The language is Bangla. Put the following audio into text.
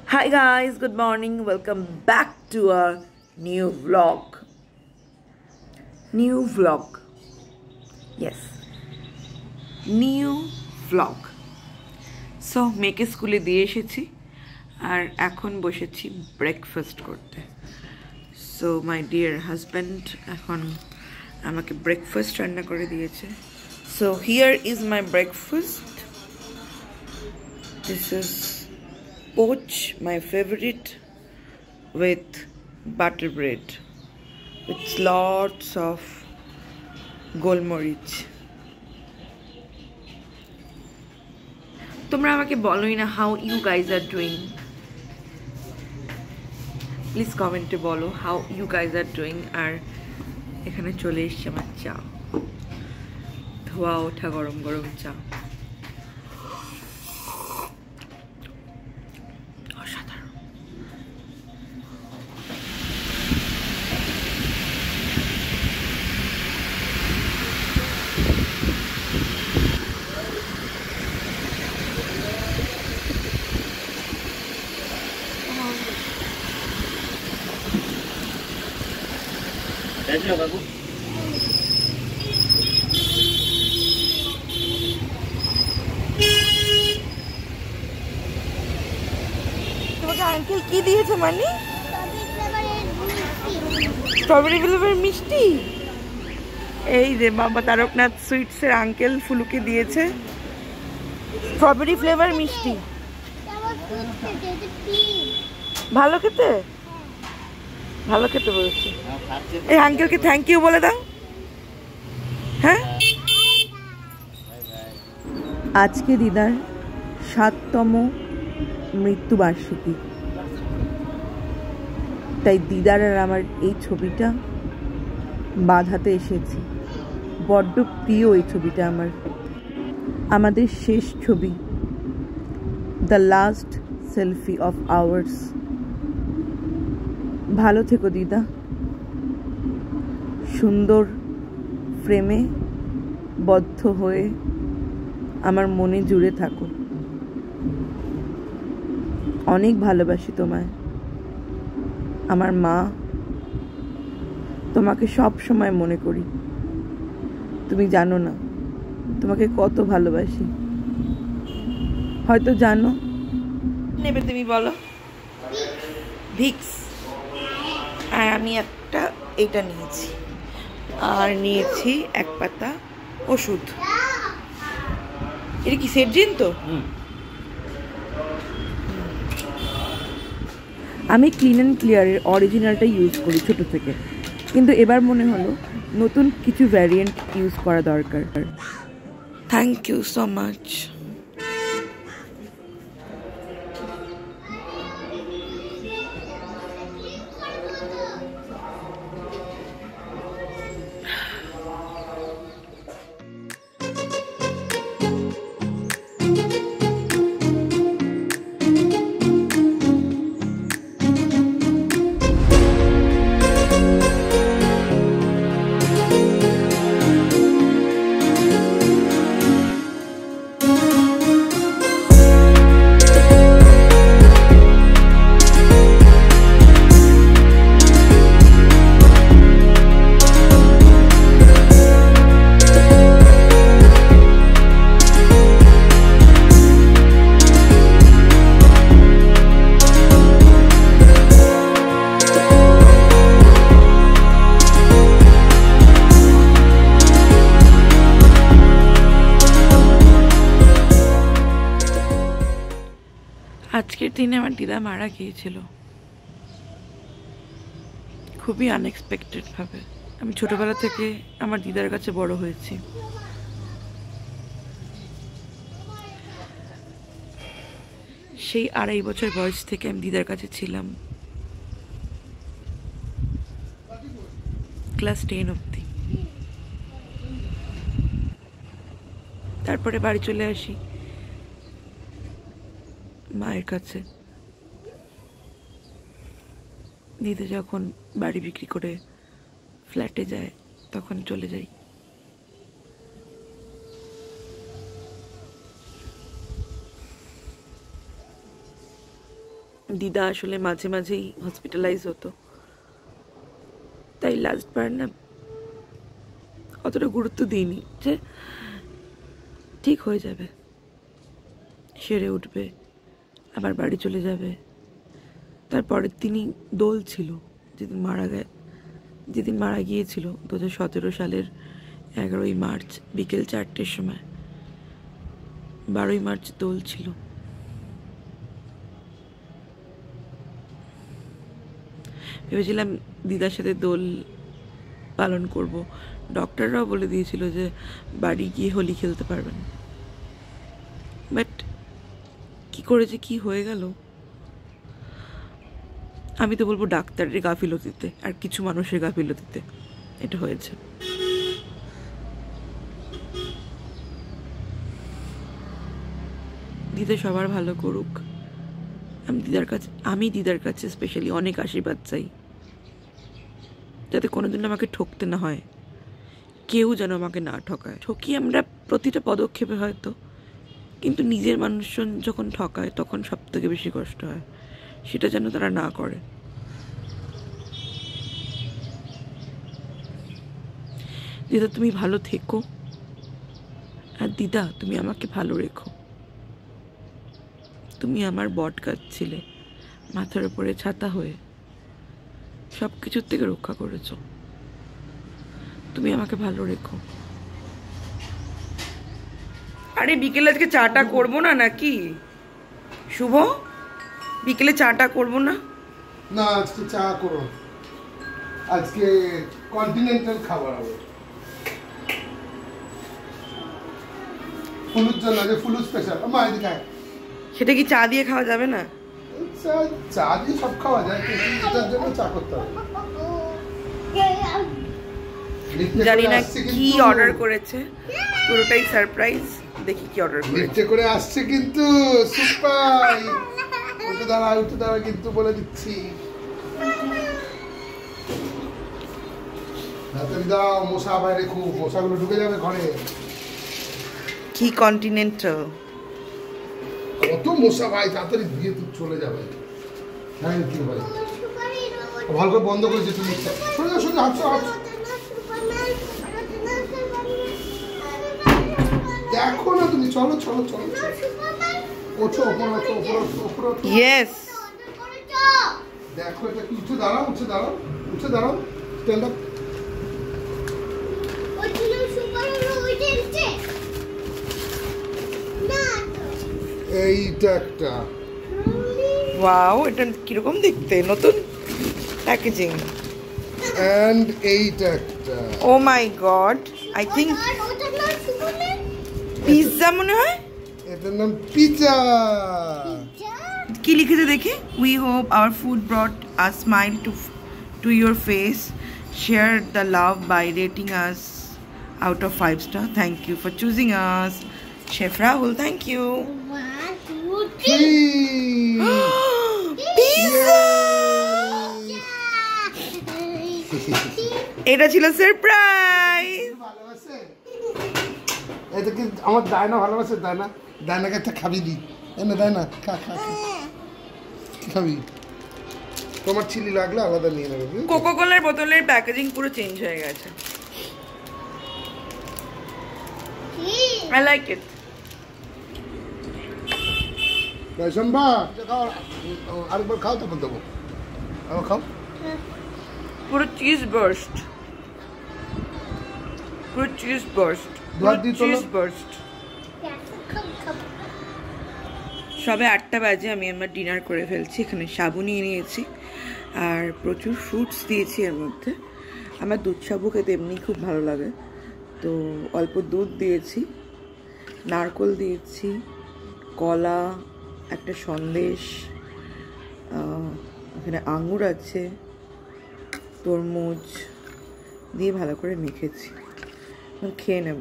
Hi guys, good morning. Welcome back to a new vlog. New vlog. Yes. New vlog. So মেয়েকে স্কুলে দিয়ে এসেছি আর এখন বসেছি ব্রেকফাস্ট করতে। So my dear husband এখন আমাকে ব্রেকফাস্ট রান্না করে দিয়েছে। So here is my breakfast. This is poach, my favorite, with butter bread with lots of golmorich. তোমরা আমাকে বলোই না how you guys are doing. Please comment এ বলো how you guys are doing. আর এখানে চলে এসেছে আমার চা, ধোয়া ওঠা গরম গরম চা। বাবু তোমাকে আঙ্কেল কি দিয়েছে? মানে স্ট্রবেরি ফ্লেভার মিষ্টি। এই যে বাবা তারকনাথ সুইটস এর আঙ্কেল ফুলুকে দিয়েছে স্ট্রবেরি ফ্লেভার মিষ্টি। ভালো খেতে, ভালো খেতে বলছি। এই আঙ্কেলকে থ্যাংক ইউ বলে দাও। হ্যাঁ, আজকে দিদার ৭তম মৃত্যুবার্ষিকী, তাই দিদার আর আমার এই ছবিটা বাঁধাতে এসেছি। বড্ড প্রিয় এই ছবিটা আমার, আমাদের শেষ ছবি, the last selfie of hours. ভালো থেকো দিদা, সুন্দর ফ্রেমে বদ্ধ হয়ে আমার মনে জুড়ে থাকো। অনেক ভালোবাসি তোমায়। আমার মা, তোমাকে সব সময় মনে করি। তুমি জানো না তোমাকে কত ভালোবাসি, হয়তো জানো। নেবে তুমি বলো? ভিক্স। আর আমি একটা এইটা নিয়েছি, আর নিয়েছি এক পাতা ওষুধ। এটা কি সেটজিন? তো আমি ক্লিন অ্যান্ড ক্লিয়ারের অরিজিনালটা ইউজ করি ছোট থেকে, কিন্তু এবার মনে হলো নতুন কিছু ভ্যারিয়েন্ট ইউজ করা দরকার। Thank you so much. আজকের দিনে আমার দিদা মারা গিয়েছিল খুবই আনএক্সপেক্টেড ভাবে। আমি ছোটবেলা থেকে আমার দিদার কাছে বড় হয়েছি। সেই ২.৫ বছর বয়স থেকে আমি দিদার কাছে ছিলাম, ক্লাস 10 অবধি। তারপরে বাড়ি চলে আসি মায়ের কাছে। দিদা যখন বাড়ি বিক্রি করে ফ্ল্যাটে যায় তখন চলে যাই। দিদা আসলে মাঝে মাঝেই হসপিটালাইজ হতো, তাই লাস্ট বার না অতটা গুরুত্ব দিইনি, যে ঠিক হয়ে যাবে, সেরে উঠবে, আবার বাড়ি চলে যাবে। তারপরের দিনই দোল ছিল, যেদিন মারা গিয়েছিল 2017 সালের 11ই মার্চ বিকেল 4টের সময়। 12ই মার্চ দোল ছিল। ভেবেছিলাম দিদার সাথে দোল পালন করব। ডক্টররাও বলে দিয়েছিল যে বাড়ি গিয়ে হোলি খেলতে পারবেন, বাট কি করেছে, কি হয়ে গেল, আমি তো বলবো ডাক্তারের গাফিলতিতে আর কিছু মানুষের গাফিলতিতে এটা হয়েছে। দিদা সবার ভালো করুক। আমি দিদার কাছে স্পেশালি অনেক আশীর্বাদ চাই, যাতে কোনোদিন আমাকে ঠকতে না হয়, কেউ যেন আমাকে না ঠকায়। ঠকি আমরা প্রতিটা পদক্ষেপে হয়তো, কিন্তু নিজের মানুষজন যখন ঠকায় তখন সব থেকে বেশি কষ্ট হয়, সেটা যেন তারা না করে। দিদা তুমি ভালো থেকো, আর দিদা তুমি আমাকে ভালো রেখো। তুমি আমার বট গাছ ছিলে, মাথার উপরে ছাতা হয়ে সব কিছুর থেকে রক্ষা করেছো। তুমি আমাকে ভালো রেখো। আরে বিকেলে আজকে চাটা করবো না নাকি শুভ? বিকেলে চাটা করবো না? না, আজকে চা করো, আজকে কন্টিনেন্টাল খাবার হবে। ফুলুর জন্য, যে ফুলু স্পেশাল। মা এদিকে আয়। সেটা কি চা দিয়ে খাওয়া যাবে না? চা দিয়ে সব খাওয়া যায়, কিন্তু এটার জন্য চা করতে হবে। জানি না কি অর্ডার করেছে, পুরোটাই সারপ্রাইজ। দেখি কি অর্ডার করেছে। লিফটে করে আসছে কিন্তু সুপাই। উঠে দাঁড়া কিন্তু বলে দিচ্ছি। তাড়াতাড়ি দাও, মশা বাইরে খুব, মশাগুলো ঢুকে যাবে ঘরে। কি কন্টিনেন্টাল, কত মশা ভাই, তাড়াতাড়ি দিয়ে তো চলে যাবে। থ্যাংক ইউ ভাই, ভালো করে বন্ধ করেছি তুমি। সোজা হাত। দেখো না তুমি, চলো। ওঠো, ওপর। ইয়েস। দেখো এটা কি, উঠে দাঁড়াও। Stand up. এইটা একটা, ওয়াও, এটা কিরকম দেখতে, নতুন প্যাকেজিং। এন্ড এইটা একটা। ও মাই গড, আই থিংক পিৎজা মনে হয়। এটার নাম পিৎজা। কি লিখেছে দেখি? We hope our food ব্রট a smile to your face, share the love buy rating us out of 5 star. Thank you for choosing us, Chef Rahul. Thank you. 1, 2, 3. Pizza! এটা ছিল সারপ্রাইজ। ভালোবাসে এটা কি আমার ডায়না? ভালোবাসে ডায়নাকে একটা খাবি দি। এনে ডায়না খা কি খাবি? তোমার চিলি লাগলে আলাদা নিয়ে নেবে। কোকো কোলার বোতলের প্যাকেজিং পুরো চেঞ্জ হয়ে গেছে। I like it. সম্ভা আরেকবার খাও, তখন দেবো। খাও। পুরো চিজ বার্স্ট। সবে 8টা বাজে, আমি আমার ডিনার করে ফেলছি। এখানে সাবু নিয়ে নিয়েছি আর প্রচুর ফ্রুটস দিয়েছি এর মধ্যে। আমার দুধ সাবু খেতে এমনি খুব ভালো লাগে, তো অল্প দুধ দিয়েছি, নারকোল দিয়েছি, কলা, একটা সন্দেশ, এখানে আঙুর আছে, তরমুজ দিয়ে ভালো করে মেখেছি। খেয়ে নেব।